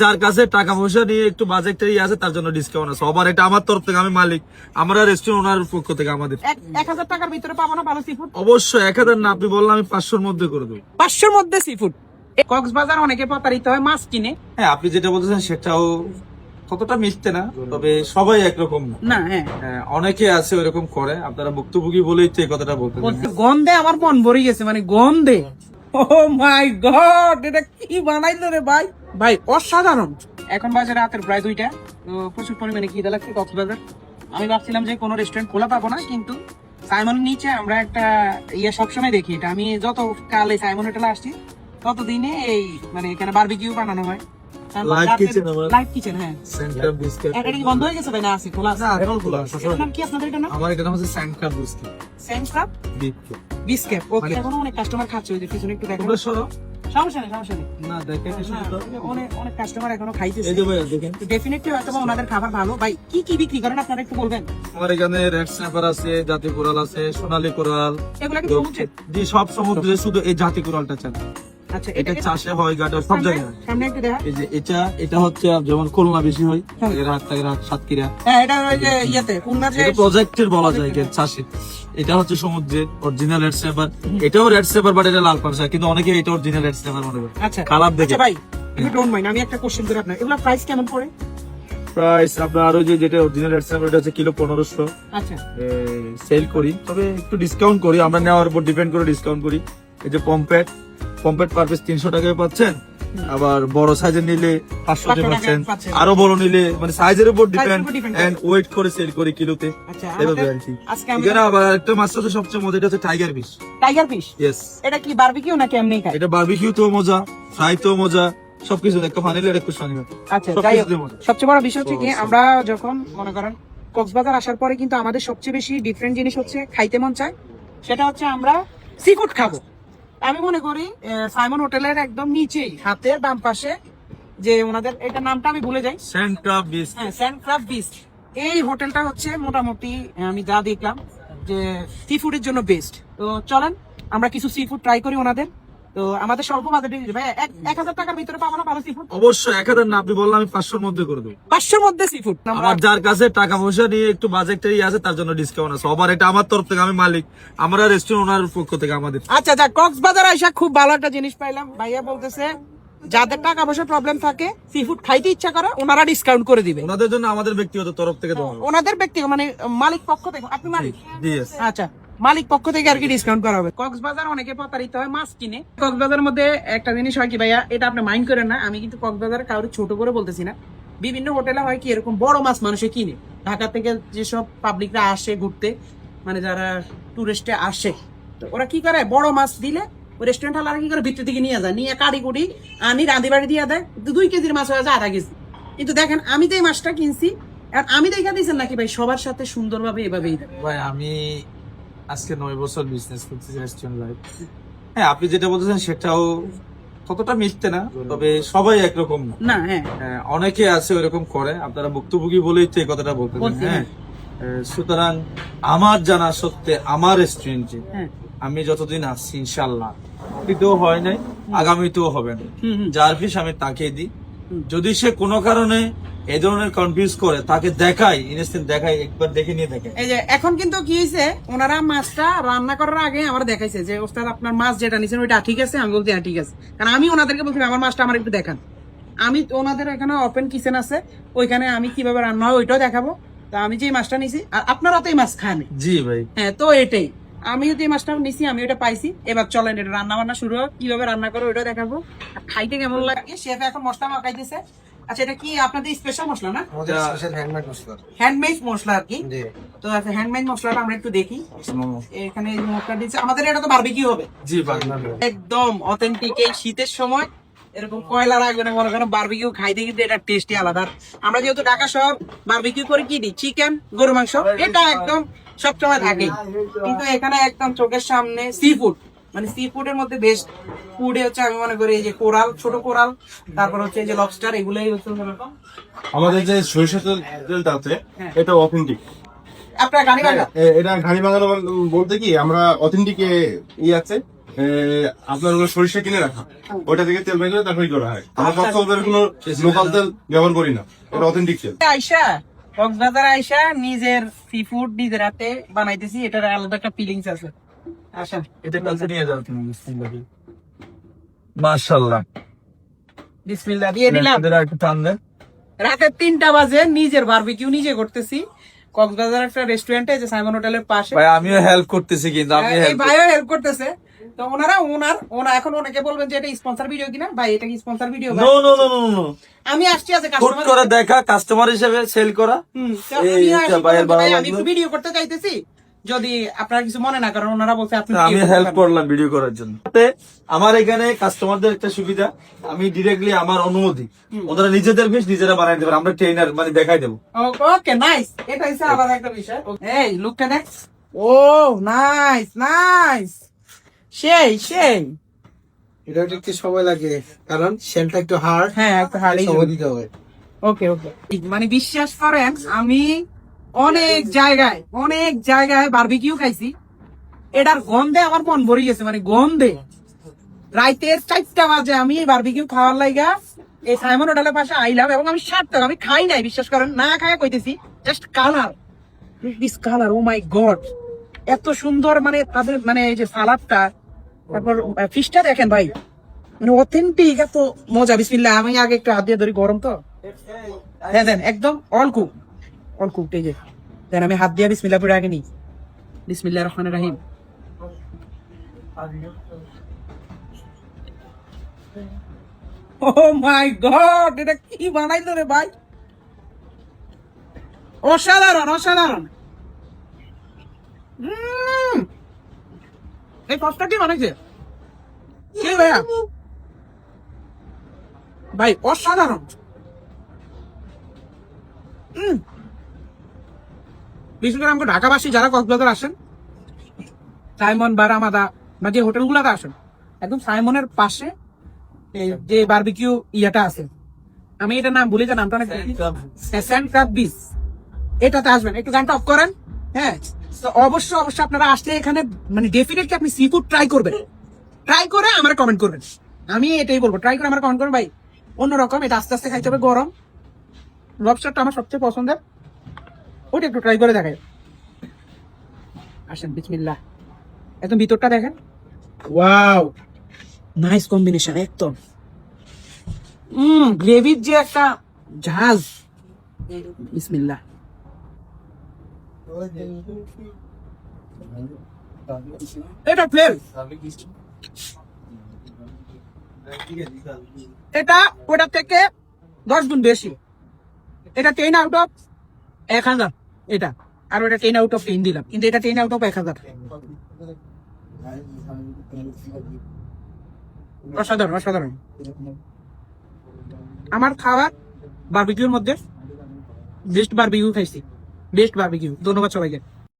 যার কাছে টাকা পয়সা নিয়ে একটু বাজেটটাই আছে তার জন্য ডিসকাউন্ট আছে। আবার এটা আমার তরফ থেকে, আমি মালিক, আমরা রেস্টুরেন্ট ওনার পক্ষ থেকে আমাদের 1000 টাকার ভিতরে পাবো না ভালো সি ফুড? অবশ্যই 1000 না, আপনি বললাম আমি 500-র মধ্যে করে দেবো। 500-র মধ্যে সি ফুড। কক্সবাজার অনেকে প্রতারিত হয় মাছ কিনে। হ্যাঁ, আপনি যেটা বলতেছেন সেটাও কতটা মিথ্যে না, তবে সবাই একরকম না। হ্যাঁ, অনেকে আছে ওরকম করে। আপনারা ভুক্তভোগী বলেই তো এই কথাটা বলতে। গন্ধে আমার মন ভরে গেছে, মানে গন্ধে। ও মাই গড, এটা কি বানাইলো রে ভাই! ভাই অসাধারণ। এখন বাজে রাতের প্রায় 2টা। তো প্রচুর পরিমাণে খিদে লাগছে কক্সবাজার। আমি ভাবছিলাম যে কোনো রেস্টুরেন্ট খোলা পাবো না, কিন্তু সাইমনের নিচে আমরা একটা সবসময় দেখি। এটা আমি যত কালে সাইমন হোটেলে আসছি ততদিনে এই মানে এখানে বারবিকিউ বানানো হয়। লাইভ কিচেন, হ্যাঁ। সেন্টার বিস্কিট এটা কি বন্ধ হয়ে গেছে ভাই? না, আছে, খোলা আছে। এখন খোলা আছে। এটার নাম কি আপনাদের? এটা নাম আমার এটা নাম হচ্ছে সেন্টার বিস্কিট। সেন্ট্রাপ বিস্কেট। ওকে, এখন অনেক কাস্টমার খাচ্ছে। ওই যে পিছনে একটু দেখেন। সমস্যা নেই, সমস্যা নেই। না দেখেন, অনেক কাস্টমার এখনো খাইতেছে। এই যে ভাই দেখেন, ডেফিনেটলি হয়তো ওনাদের খাবার ভালো। ভাই কি কি বিক্রি করেন আপনারা একটু বলবেন? আমার এখানে রেড স্ন্যাপার আছে, জাতি কোরাল আছে, সোনালী কোরাল। এগুলা কি সমুদ্রে? জি, সব সমুদ্রে, শুধু এই জাতি কোরালটা চান। আচ্ছা, এটা চাষে হয়, ঘাটে সব জায়গায়। সামনে একটু দেখা। এই যে এটা হচ্ছে যেমন খুলনা বেশি হয়, সাতক্ষীরা। হ্যাঁ, এটা ওই যে ইয়েতে খুলনা যে এটা প্রজেক্টের বলা যায় চাষে। এটা হচ্ছে সমুদ্রের অরিজিনাল রেড স্ন্যাপার। এটাও রেড স্ন্যাপার, বাট এটা লাল পারসা, কিন্তু অনেকে এটা অরিজিনাল রেড স্ন্যাপার মনে করে। আচ্ছা, কালার দেখে। আচ্ছা ভাই, ইউ ডোন্ট মাইন্ড, আমি একটা কোশ্চেন করি আপনার। এগুলা প্রাইস কেমন পড়ে? প্রাইস আপনার আরো যেটা অরিজিনাল রেড স্ন্যাপার, এটা হচ্ছে কিলো 1500 আচ্ছা, সেল করি, তবে একটু ডিসকাউন্ট করি। আমরা নেওয়ার উপর ডিপেন্ড করে ডিসকাউন্ট করি। এই যে পম্পেট পার পিস 300 টাকায় পাচ্ছেন। আবার বড় সাইজের নিলে 500 টাকা পাচ্ছেন। আরো বড় নিলে মানে সাইজের উপর ডিপেন্ড এন্ড ওয়েট করে সেল করি কিলোতে। আচ্ছা, এভাবে আর কি। আজকে আমি এখানে আবার একটা মাছ আছে সবচেয়ে মজা, এটা হচ্ছে tiger fish. Tiger fish. Yes. এটা কি বারবিকিউ নাকি এমনি খায়? এটা বারবিকিউ তো মজা, ফ্রাই তো মজা, সবকিছু একটা ফানিলে একটু শনিবার। আচ্ছা, যাই হোক, সবচেয়ে বড় বিষয় হচ্ছে কি, আমরা যখন মনে করেন কক্সবাজার আসার পরে কিন্তু আমাদের সবচেয়ে বেশি ডিফারেন্ট জিনিস হচ্ছে খাইতে মন চায়। সেটা হচ্ছে আমরা সি ফুড খাবো। আমি মনে করি সাইমন হোটেলের একদম নিচেই হাতের বাম পাশে যে ওনাদের, এটা নামটা আমি ভুলে যাই, সেন্ট্রাপ বিচ। হ্যাঁ, সেন্ট্রাপ বিচ। এই হোটেলটা হচ্ছে মোটামুটি আমি যা দেখলাম যে সি ফুডের জন্য বেস্ট। তো চলেন আমরা কিছু সি ফুড ট্রাই করি ওনাদের। তো আমাদের স্বল্প বাজেটে ভাই 1000 টাকার ভিতরে পাবো না ভালো সি ফুড? অবশ্যই 1000 না, আপনি বললাম আমি 500-র মধ্যে করে দেবো। 500-র মধ্যে সি ফুড। আমার যার কাছে টাকা পয়সা নিয়ে একটু বাজেটটাই আছে তার জন্য ডিসকাউন্ট আছে। আবার এটা আমার তরফ থেকে, আমি মালিক, আমরা রেস্টুরেন্ট ওনার পক্ষ থেকে আমাদের। আচ্ছা, যা কক্সবাজার আইসা খুব ভালো একটা জিনিস পাইলাম। ভাইয়া বলতেছে যাদের টাকা পয়সার প্রবলেম থাকে, সি ফুড খাইতে ইচ্ছা করে, ওনারা ডিসকাউন্ট করে দিবে। ওনাদের জন্য আমাদের ব্যক্তিগত তরফ থেকে দেওয়া হবে। ওনাদের ব্যক্তিগত মানে মালিক পক্ষ থেকে। আপনি মালিক? Yes. আচ্ছা, মালিক পক্ষ থেকে আর কি ডিসকাউন্ট করা হবে। কক্সবাজার অনেকে প্রতারিত হয় মাছ কিনে। কক্সবাজারের মধ্যে একটা জিনিস হয় কি ভাইয়া, এটা আপনি মাইন্ড করেন না, আমি কিন্তু কক্সবাজার কাউকে ছোট করে বলতেছি না। বিভিন্ন হোটেলে হয় কি এরকম বড় মাছ মানুষে কিনে। ঢাকা থেকে যেসব পাবলিকরা আসে ঘুরতে, মানে যারা টুরিস্টে আসে, তো ওরা কি করে, বড় মাছ দিলে ওই রেস্টুরেন্ট হালারা কি করে ভিতর দিকে নিয়ে যায়, নিয়ে কাড়ি কুড়ি আনি রাঁধি বাড়ি দিয়ে দেয়। 2 কেজির মাছ হয়ে যায় 1/2 কেজি। কিন্তু দেখেন আমি তো এই মাছটা কিনছি, আর আমি দেখা দিয়েছেন নাকি ভাই সবার সাথে সুন্দরভাবে এভাবেই দেয়। ভাই আমি আজকে 9 বছর বিজনেস করতেছি রেস্টুরেন্ট লাইফ। হ্যাঁ, আপনি যেটা বলতেছেন সেটাও কতটা মিথ্যে না, তবে সবাই একরকম না। না। হ্যাঁ, অনেকে আছে ওরকম করে। আপনারা ভুক্তভোগী বলেই তো এই কথাটা বলতেছেন। হ্যাঁ, সুতরাং আমার জানা সত্ত্বে আমার রেস্টুরেন্টে আমি যতদিন আসছি ইনশাল্লাহ অতীতেও হয় নাই, আগামীতেও হবে না। যার ফিস আমি তাকে দিই। যদি সে কোনো কারণে এই ধরনের কনফিউজ করে, তাকে দেখাই, ইনস্ট্যান্ট দেখাই, একবার দেখে নিয়ে দেখে। এই যে এখন কিন্তু কি হয়েছে, ওনারা মাছটা রান্না করার আগে আমার দেখাইছে যে ওস্তাদ আপনার মাছ যেটা নিছেন ওইটা ঠিক আছে। আমি বলছি হ্যাঁ ঠিক আছে, কারণ আমি ওনাদেরকে বলছি আমার মাছটা আমার একটু দেখান। আমি ওনাদের এখানে ওপেন কিচেন আছে, ওইখানে আমি কিভাবে রান্না হয় ওইটাও দেখাবো। তো আমি যে মাছটা নিছি, আর আপনারা তো এই মাছ খান। জি ভাই। হ্যাঁ, তো এটাই আমি যে মাছটা নিছি, আমি ওটা পাইছি। এবার চলেন এটা রান্না বান্না শুরু হোক, কিভাবে রান্না করো ওইটাও দেখাবো, আর খাইতে কেমন লাগে। শেফ এখন মশলা মাখাইতেছে। আচ্ছা, এটা কি আপনাদের স্পেশাল মশলা না? স্পেশাল হ্যান্ডমেড মশলা। হ্যান্ডমেড মশলা আর কি। জি। তো আচ্ছা, হ্যান্ডমেড মশলাটা আমরা একটু দেখি। এখানে এই মশলা দিচ্ছে আমাদের, এটা তো বারবিকিউ হবে। জি বারবিকিউ একদম অথেন্টিক। এই শীতের সময় এরকম কয়লার আগুনে মনে করেন বারবিকিউ খাইতে কিন্তু এটা টেস্টই আলাদা। আমরা যেহেতু ঢাকা সব বারবিকিউ করে কি দিই, চিকেন, গরু মাংস, এটা একদম সবসময় থাকে। কিন্তু এখানে একদম চোখের সামনে সি ফুড, মানে সি ফুডের মধ্যে বেস্ট ফুডে হচ্ছে আমি মনে করি এই যে কোরাল, ছোট কোরাল, তারপর হচ্ছে এই যে লবস্টার, এগুলোই হচ্ছে আমাদের যে সরিষা তেলটা আছে এটা অথেন্টিক। আপনার গাড়ি বাংলা এটা ঘানি বাঙানো বলতে কি আমরা অথেন্টিক আছে আপনার হলো সরিষা কিনে রাখা, ওইটা থেকে তেল বের করে তারপরে করা হয়। আমরা কক্সবাজারের কোনো লোকাল তেল ব্যবহার করি না, এটা অথেন্টিক তেল। আইসা কক্সবাজার আইসা নিজের সি ফুড নিজের হাতে বানাইতেছি, এটার আলাদা একটা ফিলিংস আছে। আচ্ছা এটা কাছে নিয়ে যাও তুমি। মাশাআল্লাহ, বিসমিল্লাহ দিয়ে দিলাম। এদের আর একটু টান দেন। রাতে 3টা বাজে নিজের বারবিকিউ নিজে করতেছি কক্সবাজার একটা রেস্টুরেন্টে, যে সাইমন হোটেলের পাশে। ভাই আমিও হেল্প করতেছি, কিন্তু আমি এই হেল্প ভাইও হেল্প করতেছে। তো ওনারা এখন অনেকে বলবেন যে এটা স্পন্সর ভিডিও কিনা। ভাই এটা কি sponsor video? No no no no no, আমি আসছি আছে হুট কাস্টমার করে দেখা, কাস্টমার হিসেবে সেল করা। এইটা ভাইয়ের ভালো আমি লাগলো। একটু ভিডিও করতে চাইতেছি, যদি আপনারা কিছু মনে না করেন। ওনারা বলছে আপনি আমি হেল্প করলাম ভিডিও করার জন্য। তাতে আমার এখানে কাস্টমারদের একটা সুবিধা, আমি ডিরেক্টলি আমার অনুমতি, ওনারা নিজেদের ফিস নিজেরা বানাই দেবেন, আমরা ট্রেনার মানে দেখাই দেবো। ওকে নাইস, এটা হচ্ছে আবার একটা বিষয়। এই লুকটা দেখ, ও নাইস নাইস, সেই সেই। এটা একটু সময় লাগে, কারণ শেলটা একটু হার্ড, হ্যাঁ একটা হাড়ি সময় দিতে হবে। ওকে ওকে, মানে বিশ্বাস করেন আমি অনেক জায়গায় বারবিকিউ খাইছি, এটার গন্ধে আমার মন ভরে গেছে, মানে গন্ধে। রাইতের 4টা বাজে আমি বারবিকিউ খাওয়ার লাইগা এই সাইমন হোটেলের পাশে আইলাম, এবং আমি সারতাম, আমি খাই নাই, বিশ্বাস করেন, না খাই কইতেছি, just colour, this colour, oh my god, এত সুন্দর। মানে তাদের মানে এই যে সালাদটা, তারপর ফিশটা দেখেন ভাই, মানে অথেন্টিক, এত মজা। বিসমিল্লাহ, আমি আগে একটু হাত দিয়ে ধরি, গরম তো। হ্যাঁ দেন, একদম অল কুক এই যে দেন, আমি হাত দিয়ে বিসমিল্লাহ পরে আগে নিই। বিসমিল্লাহির রহমানির রহিম। ও মাই গড, এটা কি বানাইলো রে ভাই, অসাধারণ অসাধারণ। এই কষ্টটা কি বানাইছে কে ভাইয়া? ভাই অসাধারণ। বিশেষ করে আমাকে ঢাকাবাসী যারা কক্সবাজার আসেন, সাইমন বা রামাদা বা যে হোটেলগুলোতে আসেন, একদম সাইমনের পাশে এই যে বারবিকিউ ইয়াটা আছে, আমি এটা নাম ভুলে যাই, নামটা অনেক স্যান্ড ক্রাব বিচ, এটাতে আসবেন। একটু গানটা অফ করেন। হ্যাঁ, তো অবশ্যই আপনারা আসলে এখানে মানে ডেফিনেটলি আপনি সি ফুড ট্রাই করবেন, ট্রাই করে আমার কমেন্ট করবেন। আমি এটাই বলবো, ট্রাই করে আমার কমেন্ট করবেন ভাই, অন্যরকম, এটা আস্তে আস্তে খাইতে হবে। গরম লবস্টারটা আমার সবচেয়ে পছন্দের, ওটা একটু ট্রাই করে দেখাই। আসেন, বিসমিল্লাহ, একদম ভিতরটা দেখেন, ওয়াও, নাইস কম্বিনেশন একদম। গ্রেভির যে একটা ঝাঁজ, বিসমিল্লাহ। এটা ফ্লেভ, এটা ওটা থেকে 10 গুণ বেশি। এটা 10 আউট অফ 1000, এটা, আর ওটা 10 আউট অফ 10 দিলাম, কিন্তু এটা 10 আউট অফ 1000। অসাধারণ অসাধারণ। আমার খাবার বারবিকিউর মধ্যে বেস্ট বারবিকিউ খাইছি, বেস্ট বারবিকিউ। ধন্যবাদ সবাইকে।